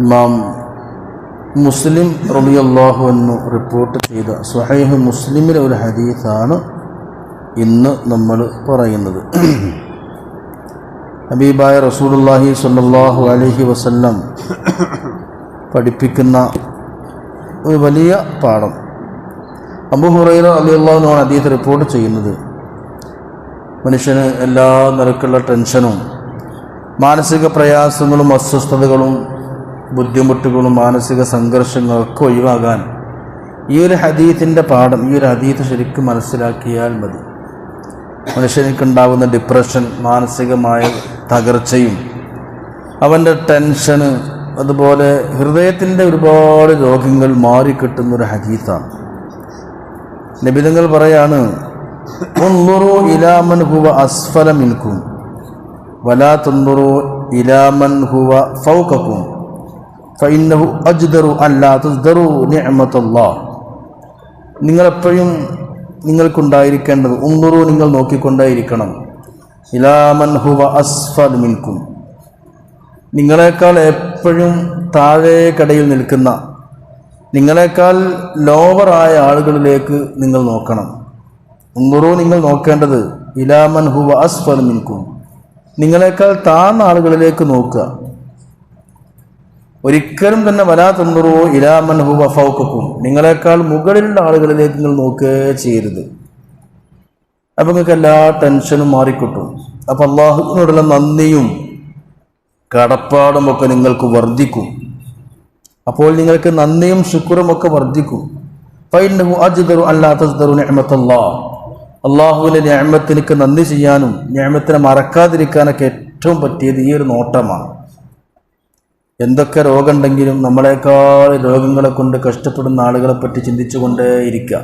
ഇമാം മുസ്ലിം റളിയല്ലാഹു അൻഹു റിപ്പോർട്ട് ചെയ്ത സ്വഹീഹ് മുസ്ലിമിലെ ഒരു ഹദീസാണ് ഇന്ന് നമ്മൾ പറയുന്നത്. ഹബീബായ റസൂലുള്ളാഹി സ്വല്ലല്ലാഹു അലൈഹി വസല്ലം പഠിപ്പിക്കുന്ന ഒരു വലിയ പാഠം. അബൂ ഹുറൈറ റളിയല്ലാഹു അൻഹു ഹദീസ് റിപ്പോർട്ട് ചെയ്യുന്നത്, മനുഷ്യന് എല്ലാ നിലക്കുള്ള ടെൻഷനും മാനസിക പ്രയാസങ്ങളും അസ്വസ്ഥതകളും ബുദ്ധിമുട്ടുകളും മാനസിക സംഘർഷങ്ങളൊക്കെ ഒഴിവാകാൻ ഈ ഒരു ഹദീസിൻ്റെ പാഠം, ഈ ഒരു ഹദീസ് ശരിക്കും മനസ്സിലാക്കിയാൽ മതി. മനുഷ്യനിക്കുണ്ടാകുന്ന ഡിപ്രഷൻ, മാനസികമായ തകർച്ചയും അവൻ്റെ ടെൻഷന്, അതുപോലെ ഹൃദയത്തിൻ്റെ ഒരുപാട് രോഗങ്ങൾ മാറിക്കിട്ടുന്നൊരു ഹദീസാണ്. നബിതങ്ങൾ പറയാണ്, ഉൻദുറു ഇലാ മൻ ഹുവ അസ്ഫല മിൻകും വലാ തുൻദുറു ഇലാ മൻ ഹുവ ഫൗകകും ഫഇന്നഹു അജ്ദറു അല്ലാ തുസ്ദറു നിഅമത്തുല്ലാഹ്. നിങ്ങളെപ്പോഴും നിങ്ങൾക്കുണ്ടായിരിക്കേണ്ടത്, ഉൻദുറു നിങ്ങൾ നോക്കിക്കൊണ്ടേയിരിക്കണം, ഇലാ മൻ ഹുവ അസ്ഫൽ മിൻകും നിങ്ങളെക്കാൾ എപ്പോഴും താഴേക്കടയിൽ നിൽക്കുന്ന, നിങ്ങളെക്കാൾ ലോവറായ ആളുകളിലേക്ക് നിങ്ങൾ നോക്കണം. ഉൻദുറു നിങ്ങൾ നോക്കേണ്ടത് ഇലാ മൻ ഹുവ അസ്ഫൽ മിൻകും നിങ്ങളെക്കാൾ താഴ്ന്ന ആളുകളിലേക്ക് നോക്കുക. ഒരിക്കലും തന്നെ വലാ തുൻദുറു ഇലാ മൻ ഹുവ ഫൗകകും നിങ്ങളെക്കാൾ മുകളിലുള്ള ആളുകളിലേക്ക് നിങ്ങൾ നോക്കുകയേ ചെയ്യരുത്. അപ്പം നിങ്ങൾക്ക് എല്ലാ ടെൻഷനും മാറിക്കിട്ടും. അപ്പം അള്ളാഹുവിനോടുള്ള നന്ദിയും കടപ്പാടും ഒക്കെ നിങ്ങൾക്ക് വർദ്ധിക്കും. അപ്പോൾ നിങ്ങൾക്ക് നന്ദിയും ശുക്റും ഒക്കെ വർദ്ധിക്കും. ഫഇന്നഹു അജ്ദറു അല്ലാ തസ്ദറു നിഅമത്തല്ലാഹ്. അള്ളാഹുവിൻ്റെ നിഅമത്തിനക്ക് നന്ദി ചെയ്യാനും നിഅമത്തിനെ മറക്കാതിരിക്കാനൊക്കെ ഏറ്റവും പറ്റിയത് ഈ ഒരു നോട്ടമാണ്. എന്തൊക്കെ രോഗമുണ്ടെങ്കിലും നമ്മളെക്കാൾ രോഗങ്ങളെ കൊണ്ട് കഷ്ടപ്പെടുന്ന ആളുകളെ പറ്റി ചിന്തിച്ചുകൊണ്ടേയിരിക്കുക.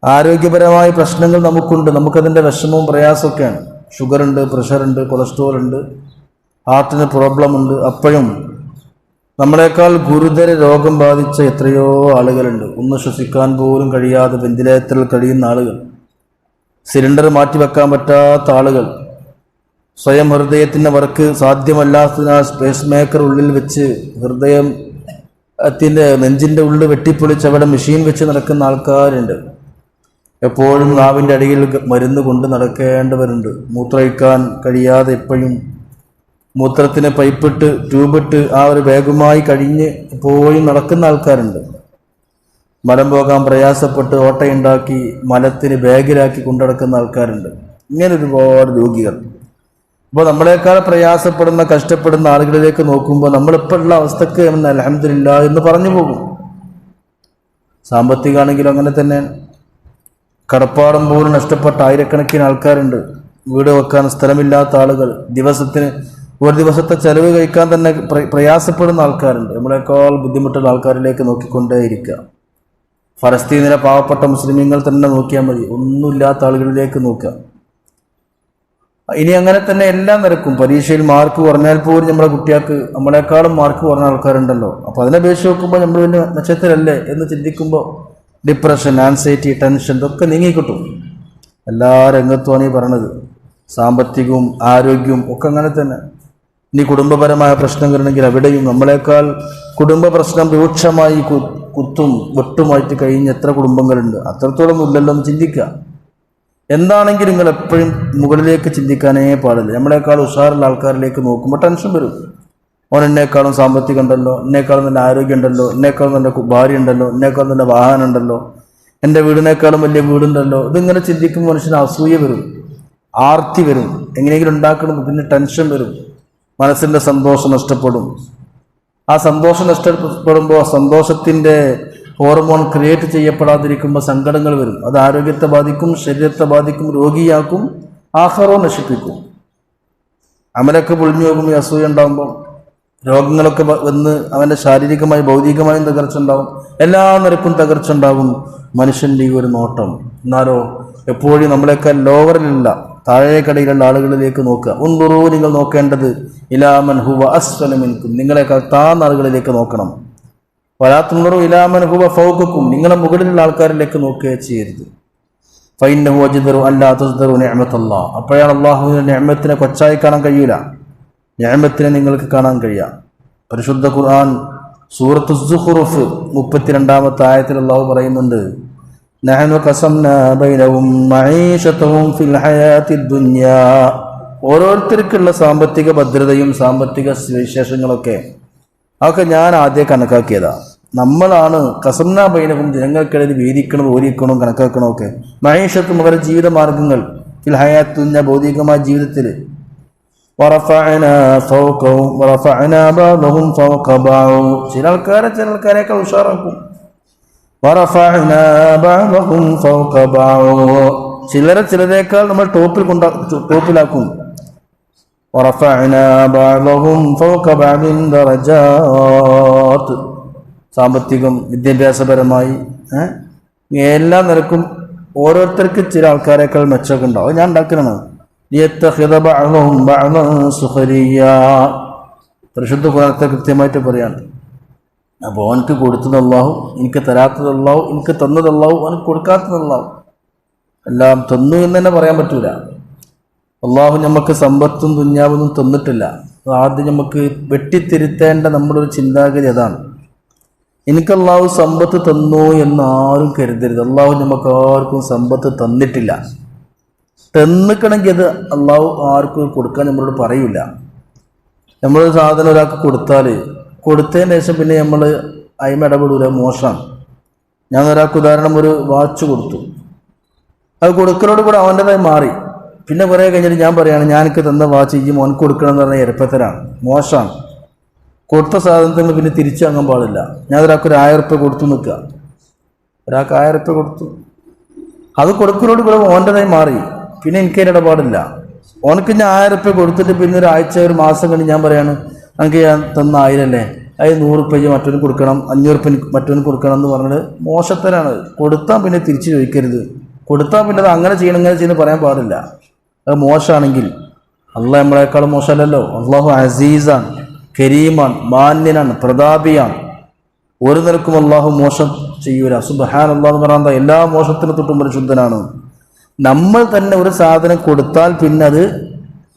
ആരോഗ്യപരമായ പ്രശ്നങ്ങൾ നമുക്കുണ്ട്, നമുക്കതിൻ്റെ വിഷമവും പ്രയാസമൊക്കെയാണ്. ഷുഗറുണ്ട്, പ്രഷറുണ്ട്, കൊളസ്ട്രോൾ ഉണ്ട്, ഹാർട്ടിന് പ്രോബ്ലം ഉണ്ട്. അപ്പോഴും നമ്മളെക്കാൾ ഗുരുതര രോഗം ബാധിച്ച എത്രയോ ആളുകളുണ്ട്. ഒന്ന് ശ്വസിക്കാൻ പോലും കഴിയാതെ വെന്റിലേറ്ററിൽ കഴിയുന്ന ആളുകൾ, സിലിണ്ടർ മാറ്റിവെക്കാൻ പറ്റാത്ത ആളുകൾ, സ്വയം ഹൃദയത്തിൻ്റെ വർക്ക് സാധ്യമല്ലാത്തതിനാൽ സ്പേസ് മേക്കർ ഉള്ളിൽ വെച്ച് ഹൃദയത്തിൻ്റെ നെഞ്ചിൻ്റെ ഉള്ളിൽ വെട്ടിപ്പൊളിച്ച് അവിടെ മെഷീൻ വെച്ച് നടക്കുന്ന ആൾക്കാരുണ്ട്. എപ്പോഴും നാവിൻ്റെ അടിയിൽ മരുന്ന് കൊണ്ട് നടക്കേണ്ടവരുണ്ട്. മൂത്രമൊഴിക്കാൻ കഴിയാതെ എപ്പോഴും മൂത്രത്തിന് പൈപ്പിട്ട് ട്യൂബിട്ട് ആ ഒരു ബാഗുമായി കഴിഞ്ഞ് എപ്പോഴും നടക്കുന്ന ആൾക്കാരുണ്ട്. മലം പോകാൻ പ്രയാസപ്പെട്ട് ഓട്ടയുണ്ടാക്കി മലത്തിന് ബാഗിലാക്കി കൊണ്ടുനടക്കുന്ന ആൾക്കാരുണ്ട്. ഇങ്ങനെ ഒരുപാട് രോഗികൾ. അപ്പോൾ നമ്മളെക്കാൾ പ്രയാസപ്പെടുന്ന കഷ്ടപ്പെടുന്ന ആളുകളിലേക്ക് നോക്കുമ്പോൾ നമ്മളിപ്പോഴുള്ള അവസ്ഥക്ക് അൽഹംദുലില്ലാഹ് എന്ന് പറഞ്ഞു പോകും. സാമ്പത്തികമാണെങ്കിലും അങ്ങനെ തന്നെ. കടപ്പാടം പോലും നഷ്ടപ്പെട്ട ആയിരക്കണക്കിന് ആൾക്കാരുണ്ട്. വീട് വെക്കാൻ സ്ഥലമില്ലാത്ത ആളുകൾ, ഒരു ദിവസത്തെ ചെലവ് കഴിക്കാൻ തന്നെ പ്രയാസപ്പെടുന്ന ആൾക്കാരുണ്ട്. നമ്മളെക്കാൾ ബുദ്ധിമുട്ടുള്ള ആൾക്കാരിലേക്ക് നോക്കിക്കൊണ്ടേയിരിക്കുക. ഫലസ്തീനിലെ പാവപ്പെട്ട മുസ്ലിമീങ്ങൾ തന്നെ നോക്കിയാൽ മതി, ഒന്നുമില്ലാത്ത ആളുകളിലേക്ക് നോക്കുക. ഇനി അങ്ങനെ തന്നെ എല്ലാം നിരക്കും. പരീക്ഷയിൽ മാർക്ക് കുറഞ്ഞാൽ പോലും നമ്മുടെ കുട്ടികൾക്ക് നമ്മളെക്കാളും മാർക്ക് കുറഞ്ഞ ആൾക്കാരുണ്ടല്ലോ. അപ്പോൾ അതിനെ അപേക്ഷിച്ച് നോക്കുമ്പോൾ നമ്മൾ വലിയ മെച്ചത്തിലല്ലേ എന്ന് ചിന്തിക്കുമ്പോൾ ഡിപ്രഷൻ, ആൻസൈറ്റി, ടെൻഷൻ ഇതൊക്കെ നീങ്ങിക്കിട്ടും. എല്ലാ രംഗത്തുമാണ് ഈ പറയണത്. സാമ്പത്തികവും ആരോഗ്യവും ഒക്കെ അങ്ങനെ തന്നെ. ഇനി കുടുംബപരമായ പ്രശ്നങ്ങളുണ്ടെങ്കിൽ അവിടെയും നമ്മളെക്കാൾ കുടുംബ പ്രശ്നം രൂക്ഷമായി കുത്തും വെട്ടുമായിട്ട് കഴിഞ്ഞ എത്ര കുടുംബങ്ങളുണ്ട്. അത്രത്തോളം ഇല്ലല്ലോ എന്ന് ചിന്തിക്കുക. എന്താണെങ്കിലും നിങ്ങൾ എപ്പോഴും മുകളിലേക്ക് ചിന്തിക്കാനേ പാടില്ല. നമ്മളെക്കാൾ ഉഷാറുള്ള ആൾക്കാരിലേക്ക് നോക്കുമ്പോൾ ടെൻഷൻ വരും. ഓൻ എന്നെക്കാളും സാമ്പത്തികം ഉണ്ടല്ലോ, എന്നെക്കാളും നല്ല ആരോഗ്യം ഉണ്ടല്ലോ, എന്നെക്കാളും നല്ല ഭാര്യ ഉണ്ടല്ലോ, എന്നെക്കാളും നല്ല വാഹനം ഉണ്ടല്ലോ, എൻ്റെ വീടിനേക്കാളും വലിയ വീടുണ്ടല്ലോ. ഇതിങ്ങനെ ചിന്തിക്കുമ്പോൾ മനുഷ്യന് അസൂയ വരും, ആർത്തി വരും, എങ്ങനെയെങ്കിലും ഉണ്ടാക്കണം. പിന്നെ ടെൻഷൻ വരും, മനസ്സിൻ്റെ സന്തോഷം നഷ്ടപ്പെടും. ആ സന്തോഷം നഷ്ടപ്പെടുമ്പോൾ സന്തോഷത്തിൻ്റെ ഹോർമോൺ ക്രിയേറ്റ് ചെയ്യപ്പെടാതിരിക്കുമ്പോൾ സങ്കടങ്ങൾ വരും. അത് ആരോഗ്യത്തെ ബാധിക്കും, ശരീരത്തെ ബാധിക്കും, രോഗിയാക്കും, ആഹാരവും നശിപ്പിക്കും. അമലൊക്കെ പൊളിഞ്ഞു പോകും. ഈ അസൂയ ഉണ്ടാകുമ്പോൾ രോഗങ്ങളൊക്കെ വന്ന് അവൻ്റെ ശാരീരികമായി ഭൗതികമായും തകർച്ച ഉണ്ടാവും. എല്ലാ നിരക്കും തകർച്ച ഉണ്ടാകും മനുഷ്യൻ്റെ ഈ ഒരു നോട്ടം. എന്നാലോ എപ്പോഴും നമ്മളെക്കാൾ ലോവറിലുള്ള താഴേക്കടയിലുള്ള ആളുകളിലേക്ക് നോക്കുക. ഉൻദുറൂ നിങ്ങൾ നോക്കേണ്ടത് ഇലാ മൻ ഹുവ അസ്ഫല മിൻകും നിങ്ങളെക്കാൾ താഴ്ന്ന ആളുകളിലേക്ക് നോക്കണം. വലാ തുൻദുറൂ ഇലാ മൻ ഹുവ ഫൗകകും നിങ്ങളെ മുകളിലുള്ള ആൾക്കാരിലേക്ക് നോക്കുകയേ ചെയ്യരുത്. ഫഇന്നഹു അജ്ദറു അല്ലാ തസ്ദറു നിഅമത്തല്ലാഹ് അപ്പോഴാണ് അള്ളാഹുവിൻ്റെ നിഅമത്തിനെ കൊച്ചായി കാണാൻ കഴിയില്ല. നിഅമത്തിനെ നിങ്ങൾക്ക് കാണാൻ കഴിയാം. പരിശുദ്ധ ഖുർആൻ സൂറത്തു സുഖ്റുഫ് 32-ാമത്തെ ആയത്തിൽ അല്ലാഹു പറയുന്നുണ്ട്, നഹ്നു ഖസംനാ ബൈനഹും മഈശതഹും ഫിൽ ഹയാത്തിദ് ദുനിയാ. ഓരോരുത്തർക്കുള്ള സാമ്പത്തിക ഭദ്രതയും സാമ്പത്തിക വിശേഷങ്ങളൊക്കെ അതൊക്കെ ഞാൻ ആദ്യം കണക്കാക്കിയതാ. നമ്മളാണ് ഖസംനാ ബൈനഹും ജനങ്ങൾക്കിടയിൽ വീതിക്കണം ഓരിക്കണം കണക്കാക്കണമൊക്കെ. മഈശത്തും അവരുടെ ജീവിതമാർഗങ്ങൾ ഫിൽ ഹയാത്തിദ് ദുനിയാ ഭൗതികമായ ജീവിതത്തിൽ. വറഫഅനാ ഫൗഖഹും വറഫഅനാ ബഅദഹും ഫൗഖ ബഅദ്. ചില ആൾക്കാരെക്കാൾ ഉഷാറാക്കും. വറഫഅനാ ബഅദഹും ഫൗഖ ബഅദ്. ചിലരേക്കാൾ നമ്മൾ ടോപ്പിലാക്കും. വറഫഅനാ ബഅദഹും ഫൗഖ ബഅദിൻ ദറജാത്ത്. സാമ്പത്തികം, വിദ്യാഭ്യാസപരമായി എല്ലാ നിലക്കും ഓരോരുത്തർക്ക് ചില ആൾക്കാരെക്കാൾ മെച്ചമൊക്കെ ഉണ്ടാവും. അത് ഞാൻ ഉണ്ടാക്കുന്നതാണ്. പരിശുദ്ധ ഖുർആനിൽ കൃത്യമായിട്ട് പറയാണ്. അപ്പോൾ അവനക്ക് കൊടുത്തത് അല്ലാഹു, എനിക്ക് തരാത്തത് അല്ലാഹു, എനിക്ക് തന്നത് അല്ലാഹു, അവനക്ക് കൊടുക്കാത്തത് അല്ലാഹു. എല്ലാം തന്നു എന്ന് തന്നെ പറയാൻ പറ്റൂല. അല്ലാഹു നമുക്ക് സമ്പത്തും ദുന്യാവൊന്നും തന്നിട്ടില്ല. ആദ്യം നമുക്ക് വെട്ടിത്തിരുത്തേണ്ട നമ്മുടെ ഒരു ചിന്താഗതി അതാണ്. എനിക്ക് അല്ലാഹു സമ്പത്ത് തന്നു എന്ന് ആരും കരുതരുത്. അല്ലാഹു നമുക്ക് ആർക്കും സമ്പത്ത് തന്നിട്ടില്ല. തന്നിക്കണമെങ്കിൽ അത് അല്ലാഹു ആർക്കും കൊടുക്കാൻ നമ്മളോട് പറയൂല. നമ്മളൊരു സാധനം ഒരാൾക്ക് കൊടുത്താൽ കൊടുത്തതിന് ശേഷം പിന്നെ നമ്മൾ അതിമ ഇടപെടൂല, മോശമാണ്. ഞാൻ ഒരാൾക്ക് ഉദാഹരണം ഒരു വാച്ച് കൊടുത്തു. അത് കൊടുക്കലോട് കൂടെ അവൻ്റെതായി മാറി. പിന്നെ കുറേ കഴിഞ്ഞിട്ട് ഞാൻ പറയുകയാണ്, ഞാനൊക്കെ തന്ന വാച്ച് ഈ മോൻ കൊടുക്കണം എന്ന് പറഞ്ഞാൽ എരപ്പത്തരാണ്, മോശമാണ്. കൊടുത്ത സാധനത്തിന് പിന്നെ തിരിച്ചു വാങ്ങാൻ പാടില്ല. ഞാൻ ഒരാൾക്ക് ഒരു 1000 ഉറുപ്പിക കൊടുത്തു നിൽക്കുക. ഒരാൾക്ക് 1000 ഉറുപ്പിക കൊടുത്തു, അത് കൊടുക്കലോട് കൂടെ ഓൻ്റെതായി മാറി. പിന്നെ എനിക്ക് ഇടപാടില്ല. ഓനക്ക് ഞാൻ 1000 ഉറുപ്പിക കൊടുത്തിട്ട് പിന്നെ ഒരാഴ്ച ഒരു മാസം കഴിഞ്ഞ് ഞാൻ പറയാണ്, എനിക്ക് ഞാൻ തന്ന 1000 അല്ലേ, അത് 100 ഉറുപ്പിക മറ്റവന് കൊടുക്കണം, 500 ഉറുപ്പിക മറ്റവന് കൊടുക്കണം എന്ന് പറഞ്ഞത് മോശത്തരാണ്. കൊടുത്താൽ പിന്നെ തിരിച്ചു ചോദിക്കരുത്. കൊടുത്താൽ പിന്നെ അത് അങ്ങനെ ചെയ്യണം ഇങ്ങനെ ചെയ്യുന്നത് പറയാൻ പാടില്ല. അത് മോശമാണെങ്കിൽ അള്ളാഹ് നമ്മളെക്കാളും മോശമല്ലല്ലോ. അള്ളാഹു അസീസാണ്, കരീമാണ്, മാന്യനാണ്, പ്രതാപിയാണ്. ഒരു നിലക്കും അള്ളാഹു മോശം ചെയ്യൂല. സുബ്ഹാനല്ലാഹ് എന്ന് പറയാൻ എല്ലാ മോശത്തിനും തൊട്ടും പരിശുദ്ധനാണ്. നമ്മൾ തന്നെ ഒരു സാധനം കൊടുത്താൽ പിന്നെ അത്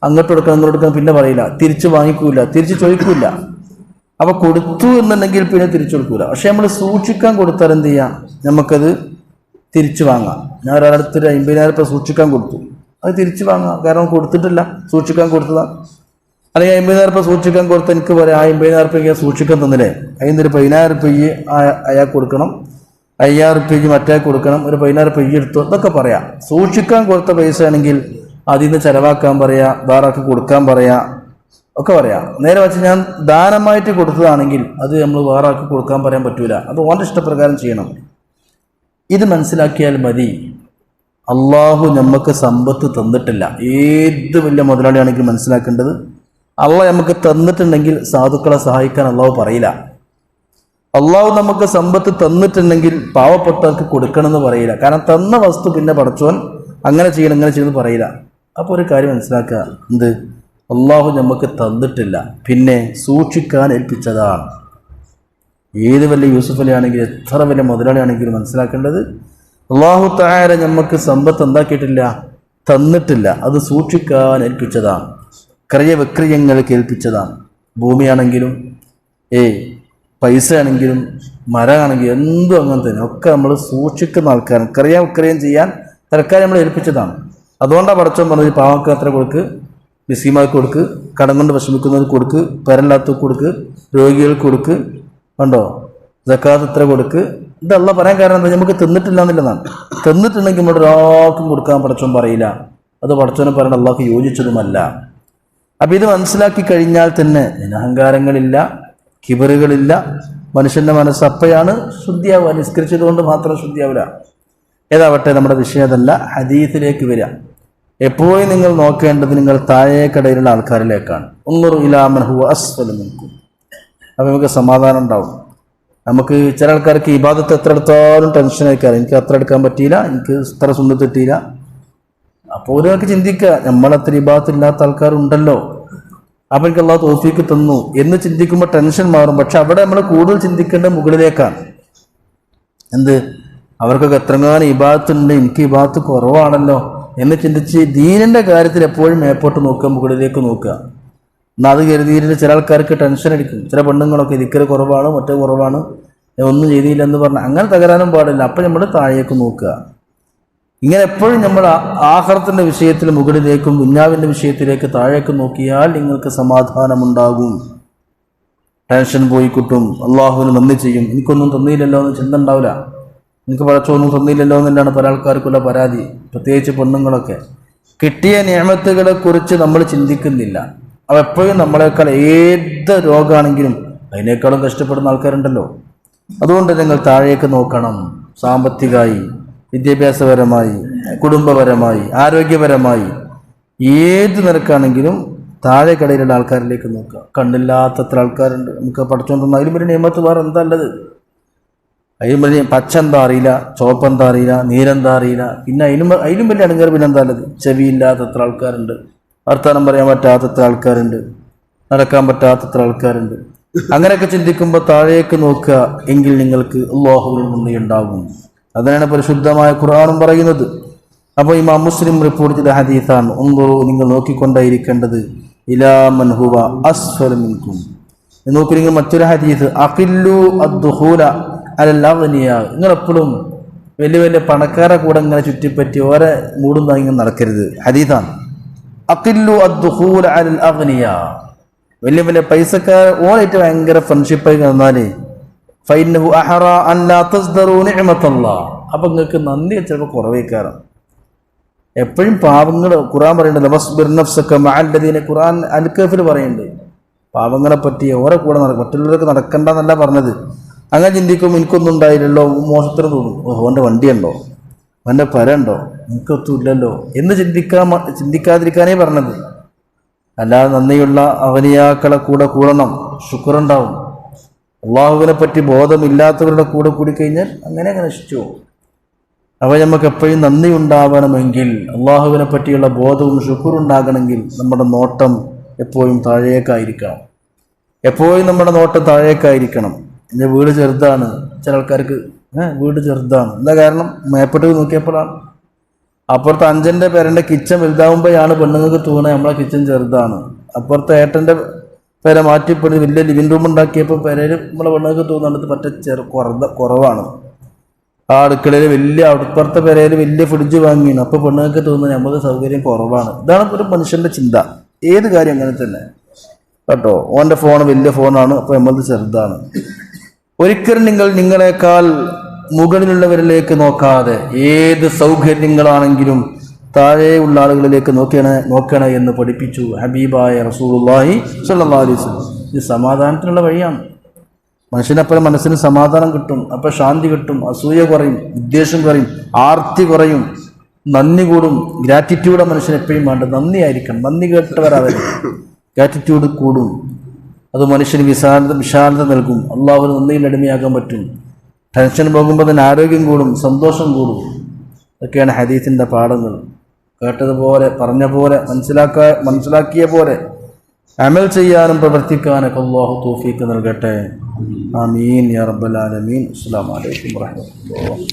അങ്ങോട്ട് കൊടുക്കണം ഇങ്ങോട്ട് കൊടുക്കണം പിന്നെ പറയില്ല, തിരിച്ചു വാങ്ങിക്കൂല, തിരിച്ചു ചോദിക്കൂല. അപ്പോൾ കൊടുത്തു എന്നുണ്ടെങ്കിൽ പിന്നെ തിരിച്ചു കൊടുക്കൂല. പക്ഷെ നമ്മൾ സൂക്ഷിക്കാൻ കൊടുത്താൽ എന്ത് ചെയ്യാം, നമുക്കത് തിരിച്ചു വാങ്ങാം. ഞാൻ ഒരാളടുത്തൊരു 50,000 രൂപ സൂക്ഷിക്കാൻ കൊടുത്തു, അത് തിരിച്ചു വാങ്ങാം. കാരണം കൊടുത്തിട്ടില്ല, സൂക്ഷിക്കാൻ കൊടുത്തതാണ്. അല്ലെങ്കിൽ 50,000 രൂപ സൂക്ഷിക്കാൻ കൊടുത്ത് എനിക്ക് പറയാം, ആ 50,000 രൂപയ്ക്ക് സൂക്ഷിക്കാൻ തന്നില്ലേ, അതിനൊരു 10,000 രൂപയ്ക്ക് അയാൾക്ക് കൊടുക്കണം, 5,000 രൂപയ്ക്ക് മറ്റേ കൊടുക്കണം, ഒരു 10,000 രൂപയ്ക്ക് എടുത്തു എന്നൊക്കെ പറയാം. സൂക്ഷിക്കാൻ കൊടുത്ത പൈസ ആണെങ്കിൽ അതിൽ നിന്ന് ചിലവാക്കാൻ പറയാം, വേറെ ആൾക്ക് കൊടുക്കാൻ പറയാം, ഒക്കെ പറയാം. നേരെ വെച്ച് ഞാൻ ദാനമായിട്ട് കൊടുത്തതാണെങ്കിൽ അത് നമ്മൾ വേറെ ആൾക്ക് കൊടുക്കാൻ പറയാൻ പറ്റൂല. അത് ഓൻ്റെ ഇഷ്ടപ്രകാരം ചെയ്യണം. ഇത് മനസ്സിലാക്കിയാൽ മതി. അള്ളാഹു നമുക്ക് സമ്പത്ത് തന്നിട്ടില്ല. ഏത് വലിയ മുതലാളിയാണെങ്കിലും മനസ്സിലാക്കേണ്ടത്, അള്ളാഹ് നമുക്ക് തന്നിട്ടുണ്ടെങ്കിൽ സാധുക്കളെ സഹായിക്കാൻ അള്ളാഹു പറയില്ല. അള്ളാഹു നമുക്ക് സമ്പത്ത് തന്നിട്ടുണ്ടെങ്കിൽ പാവപ്പെട്ടവർക്ക് കൊടുക്കണമെന്ന് പറയില്ല. കാരണം തന്ന വസ്തു പിന്നെ പടച്ചോൻ അങ്ങനെ ചെയ്യണം ഇങ്ങനെ ചെയ്യണമെന്ന് പറയില്ല. അപ്പോൾ ഒരു കാര്യം മനസ്സിലാക്കുക, എന്ത്, അള്ളാഹു നമുക്ക് തന്നിട്ടില്ല, പിന്നെ സൂക്ഷിക്കാൻ ഏൽപ്പിച്ചതാണ്. ഏത് വലിയ യൂസുഫ് അലി ആണെങ്കിലും എത്ര വലിയ മുതലാളിയാണെങ്കിലും മനസ്സിലാക്കേണ്ടത്, അള്ളാഹു തആല നമുക്ക് സമ്പത്ത് എന്താക്കിയിട്ടില്ല, തന്നിട്ടില്ല, അത് സൂക്ഷിക്കാൻ ഏൽപ്പിച്ചതാണ്. ക്രയവിക്രയങ്ങൾക്ക് ഏൽപ്പിച്ചതാണ്. ഭൂമിയാണെങ്കിലും പൈസ ആണെങ്കിലും മരമാണെങ്കിലും എന്തും അങ്ങനെ തന്നെ ഒക്കെ നമ്മൾ സൂക്ഷിക്കുന്ന ആൾക്കാരാണ്. ക്രയവിക്രയം ചെയ്യാൻ തൽക്കാലം നമ്മൾ ഏൽപ്പിച്ചതാണ്. അതുകൊണ്ടാണ് പടച്ചോൻ പറഞ്ഞത്, പാവങ്ങൾക്ക് അത്ര കൊടുക്ക്, മിസ്കീന്മാർക്ക് കൊടുക്ക്, കടം കൊണ്ട് വിഷമിക്കുന്നവർക്ക് കൊടുക്ക്, പെരല്ലാത്തവർക്ക് കൊടുക്ക്, രോഗികൾക്ക് കൊടുക്ക്, കണ്ടോ, സക്കാത്ത് ഇത്ര കൊടുക്ക്. ഇതല്ല പറയാൻ കാരണം എന്താ, നമുക്ക് തിന്നിട്ടില്ല എന്നുള്ളതാണ്. തിന്നിട്ടുണ്ടെങ്കിൽ നമ്മുടെ ഒരാൾക്കും കൊടുക്കാൻ പടച്ചോൻ പറയില്ല. അത് പടച്ചോനെ പറയേണ്ട അള്ളാഹ്ക്ക് യോജിച്ചതുമല്ല. അപ്പം ഇത് മനസ്സിലാക്കി കഴിഞ്ഞാൽ തന്നെ അഹങ്കാരങ്ങളില്ല, കിബറുകളില്ല, മനുഷ്യൻ്റെ മനസ്സ് അപ്പയാണ് ശുദ്ധിയാവുക. നിസ്കരിച്ചത് കൊണ്ട് മാത്രം ശുദ്ധിയാവില്ല. ഏതാവട്ടെ, നമ്മുടെ വിഷയം അതല്ല. ഹദീസിലേക്ക് വരിക. എപ്പോഴും നിങ്ങൾ നോക്കേണ്ടത് നിങ്ങൾ താഴേക്കടയിലുള്ള ആൾക്കാരിലേക്കാണ്. ഉൻദുറു ഇലാ മൻ ഹുവ അസ്ഫല മിൻകും. അപ്പം നമുക്ക് സമാധാനം ഉണ്ടാവും. നമുക്ക് ചില ആൾക്കാർക്ക് ഇബാദത്ത് എത്ര എടുത്താലും ടെൻഷൻ ആയിക്കാറ്, എനിക്ക് അത്ര എടുക്കാൻ പറ്റിയില്ല, എനിക്ക് ഇത്ര സുന്നത്ത് കിട്ടിയില്ല. അപ്പോൾ ഒരാൾക്ക് ചിന്തിക്കുക, നമ്മളത്ര ഇബാദത്ത് ഇല്ലാത്ത ആൾക്കാരുണ്ടല്ലോ, അപ്പം എനിക്ക് അള്ളാഹു തൗഫീക്ക് തന്നു എന്ന് ചിന്തിക്കുമ്പോൾ ടെൻഷൻ മാറും. പക്ഷെ അവിടെ നമ്മൾ കൂടുതൽ ചിന്തിക്കേണ്ട മുകളിലേക്കാണ്. എന്ത്, അവർക്കൊക്കെ എത്രങ്ങാനും ഇബാദത്ത് ഉണ്ട്, എനിക്ക് ഇബാദത്ത് കുറവാണല്ലോ എന്ന് ചിന്തിച്ച് ദീനിൻ്റെ കാര്യത്തിൽ എപ്പോഴും മേപ്പോട്ട് നോക്കുക, മുകളിലേക്ക് നോക്കുക. എന്നാൽ അത് കരുതിയിട്ട് ചില ആൾക്കാർക്ക് ടെൻഷൻ അടിക്കും. ചില പെണ്ണുങ്ങളൊക്കെ ദിക്റ് കുറവാണ്, മറ്റേ കുറവാണ്, ഒന്നും ചെയ്തില്ലെന്ന് പറഞ്ഞാൽ അങ്ങനെ തകരാനും പാടില്ല. അപ്പം നമ്മൾ താഴേക്ക് നോക്കുക. ഇങ്ങനെ എപ്പോഴും നമ്മൾ ആഖിറത്തിന്റെ വിഷയത്തിൽ മുകളിലേക്കും ദുന്യാവിൻ്റെ വിഷയത്തിലേക്ക് താഴേക്ക് നോക്കിയാൽ നിങ്ങൾക്ക് സമാധാനമുണ്ടാകും. ടെൻഷൻ പോയി കിട്ടും. അള്ളാഹുവിന് നന്ദി ചെയ്യും. എനിക്കൊന്നും തന്നില്ലല്ലോ എന്ന് ചിന്ത ഉണ്ടാവില്ല. എനിക്ക് പടച്ചൊന്നും തന്നില്ലല്ലോ എന്നുള്ളതാണ് പല ആൾക്കാർക്കുള്ള പരാതി, പ്രത്യേകിച്ച് പെണ്ണുങ്ങളൊക്കെ. കിട്ടിയ നിഅമത്തുകളെ കുറിച്ച് നമ്മൾ ചിന്തിക്കുന്നില്ല. അവ എപ്പോഴും നമ്മളെക്കാൾ ഏത് രോഗമാണെങ്കിലും അതിനേക്കാളും കഷ്ടപ്പെടുന്ന ആൾക്കാരുണ്ടല്ലോ. അതുകൊണ്ട് നിങ്ങൾ താഴേക്ക് നോക്കണം. സാമ്പത്തികമായി, വിദ്യാഭ്യാസപരമായി, കുടുംബപരമായി, ആരോഗ്യപരമായി ഏത് നിരക്കാണെങ്കിലും താഴെ കടയിലുള്ള ആൾക്കാരിലേക്ക് നോക്കുക. കണ്ണില്ലാത്തത്ര ആൾക്കാരുണ്ട്. നമുക്ക് പഠിച്ചുകൊണ്ടിരുന്ന അതിലും വലിയ നിയമത്ത് വേറെ എന്താ ഉള്ളത്? അതിലും വലിയ പച്ച എന്താ അറിയില്ല, ചുവപ്പെന്താ അറിയില്ല, നീരെന്താ അറിയില്ല. പിന്നെ അതിലും വലിയ അണുങ്ങർ പിന്നെ എന്താ ഉള്ളത്? ചെവിയില്ലാത്തത്ര ആൾക്കാരുണ്ട്, വർത്തമാനം പറയാൻ പറ്റാത്തത്ര ആൾക്കാരുണ്ട്, നടക്കാൻ പറ്റാത്തത്ര ആൾക്കാരുണ്ട്. അങ്ങനെയൊക്കെ ചിന്തിക്കുമ്പോൾ താഴേക്ക് നോക്കുക. എങ്കിൽ നിങ്ങൾക്ക് അല്ലാഹുവിൽ നന്ദി ഉണ്ടാകും. അതിനാണ് പരിശുദ്ധമായ ഖുർആനും പറയുന്നത്. അപ്പോൾ ഇമാം മുസ്ലിം റിപ്പോർട്ട് ചെയ്ത ഹദീസാണ്. നിങ്ങൾ നോക്കിക്കൊണ്ടേയിരിക്കേണ്ടത് ഇലാ മൻ ഹുവ അസ്ഫല മിൻകും. നോക്കൂ, നിങ്ങൾ മറ്റൊരു ഹദീസ്, അഖില്ലു അദ്ദുഖൂല അലൽ അഗ്നിയ. നിങ്ങളെപ്പോഴും വലിയ വലിയ പണക്കാരെ കൂടെ ഇങ്ങനെ ചുറ്റിപ്പറ്റി ഓരെ മൂടും താങ്ങി നടക്കരുത്. ഹദീസാണ്. അഖില്ലു അദ്ദുഖൂല അലൽ അഗ്നിയ. വലിയ വലിയ പൈസക്കാർ ഓരായിട്ട് ഭയങ്കര ഫ്രണ്ട്ഷിപ്പായി നടന്നാലേ ഫൈന്നഹു അഹറ അൻ ലാ തസ്ദറു നിഅമത്തല്ലാഹ്. അപ്പം നിങ്ങൾക്ക് നന്ദി ചിലപ്പോൾ കുറവേക്കാരം. എപ്പോഴും പാവങ്ങൾ ഖുർആൻ പറയുന്നുണ്ട്, വസ്ബിർ നഫ്സക മഅല്ലദീന. ഖുർആൻ അൽ-കഹ്ഫിൽ പറയുന്നുണ്ട് പാവങ്ങളെ പറ്റി. ഓരെ കൂടെ മറ്റുള്ളവർക്ക് നടക്കണ്ടെന്നല്ല പറഞ്ഞത്. അങ്ങനെ ചിന്തിക്കുമ്പോൾ എനിക്കൊന്നും ഉണ്ടായില്ലല്ലോ, മോശത്തിന് തോന്നും. ഓൻ്റെ വണ്ടിയുണ്ടോ, അവൻ്റെ പരണ്ടോ, എനിക്കൊത്തും ഇല്ലല്ലോ എന്ന് ചിന്തിക്കാതിരിക്കാനേ പറഞ്ഞത്. അല്ലാതെ നന്ദിയുള്ള അവനിയാക്കളെ കൂടെ കൂടണം, ശുക്റുണ്ടാവും. അള്ളാഹുവിനെ പറ്റി ബോധമില്ലാത്തവരുടെ കൂടെ കൂടിക്കഴിഞ്ഞാൽ അങ്ങനെ നശിച്ചു. അപ്പോൾ നമുക്ക് എപ്പോഴും നന്ദി ഉണ്ടാവണമെങ്കിൽ, അള്ളാഹുവിനെ പറ്റിയുള്ള ബോധവും ശുക്റുണ്ടാകണമെങ്കിൽ നമ്മുടെ നോട്ടം എപ്പോഴും താഴേക്കായിരിക്കണം. എപ്പോഴും നമ്മുടെ നോട്ടം താഴേക്കായിരിക്കണം. എൻ്റെ വീട് ചെറുതാണ്. ചില ആൾക്കാർക്ക് വീട് ചെറുതാണ്. എന്താ കാരണം? മേപ്പെട്ട് നോക്കിയപ്പോഴാണ്. അപ്പുറത്തെ അഞ്ചൻ്റെ പേരൻ്റെ കിച്ചൺ വലുതാവുമ്പോഴാണ് പെണ്ണുങ്ങൾക്ക് തോന്നുന്നത് നമ്മളെ കിച്ചൺ ചെറുതാണ്. അപ്പുറത്തെ ഏട്ടൻ്റെ പേരെ മാറ്റിപ്പെടുത്തി വലിയ ലിവിങ് റൂം ഉണ്ടാക്കിയപ്പോൾ പേരയിൽ നമ്മളെ പെണ്ണുങ്ങൾക്ക് തോന്നുന്നത് പറ്റ കുറവാണ്. ആ അടുക്കളയിൽ വലിയ അപ്പുറത്തെ പേരയിൽ വലിയ ഫ്രിഡ്ജ് വാങ്ങിയാണ്. അപ്പോൾ പെണ്ണുങ്ങൾക്ക് തോന്നുന്നത് നമുക്ക് സൗകര്യം കുറവാണ്. ഇതാണ് ഒരു മനുഷ്യൻ്റെ ചിന്ത. ഏത് കാര്യം അങ്ങനെ തന്നെ കേട്ടോ. ഓൻ്റെ ഫോൺ വലിയ ഫോണാണ്, അപ്പോൾ നമ്മളത് ചെറുതാണ്. ഒരിക്കലും നിങ്ങളെക്കാൾ മുകളിലുള്ളവരിലേക്ക് നോക്കാതെ ഏത് സൗകര്യങ്ങളാണെങ്കിലും താഴെയുള്ള ആളുകളിലേക്ക് നോക്കണേ എന്ന് പഠിപ്പിച്ചു ഹബീബായ റസൂലുള്ളാഹി സ്വല്ലല്ലാഹു അലൈഹി വസല്ലം. ഇത് സമാധാനത്തിനുള്ള വഴിയാണ്. മനുഷ്യനപ്പം മനസ്സിന് സമാധാനം കിട്ടും, അപ്പം ശാന്തി കിട്ടും, അസൂയ കുറയും, വിദ്വേഷം കുറയും, ആർത്തി കുറയും, നന്ദി കൂടും. ഗ്രാറ്റിറ്റ്യൂഡ് മനുഷ്യന് എപ്പോഴും വേണ്ട. നന്ദി ആയിരിക്കണം. നന്ദി കേട്ടവരാവരുത്. ഗ്രാറ്റിറ്റ്യൂഡ് കൂടും. അത് മനുഷ്യന് വിശാലത നൽകും. അള്ളാഹുവിന് നന്ദിയിൽ അടിമയാകാൻ പറ്റും. ടെൻഷൻ പോകുമ്പോൾ തന്നെ ആരോഗ്യം കൂടും, സന്തോഷം കൂടും. ഇതൊക്കെയാണ് ഹദീസിൻ്റെ പാഠങ്ങൾ. കേട്ടതുപോലെ പറഞ്ഞ പോലെ മനസ്സിലാക്കിയ പോലെ അമൽ ചെയ്യാനും പ്രവർത്തിക്കാനൊക്കെ അല്ലാഹു തൗഫീഖ് നൽകട്ടെ. ആമീൻ യാ റബ്ബൽ ആലമീൻ. അസ്സലാമു അലൈക്കും വറഹ്മത്തുള്ളാഹി.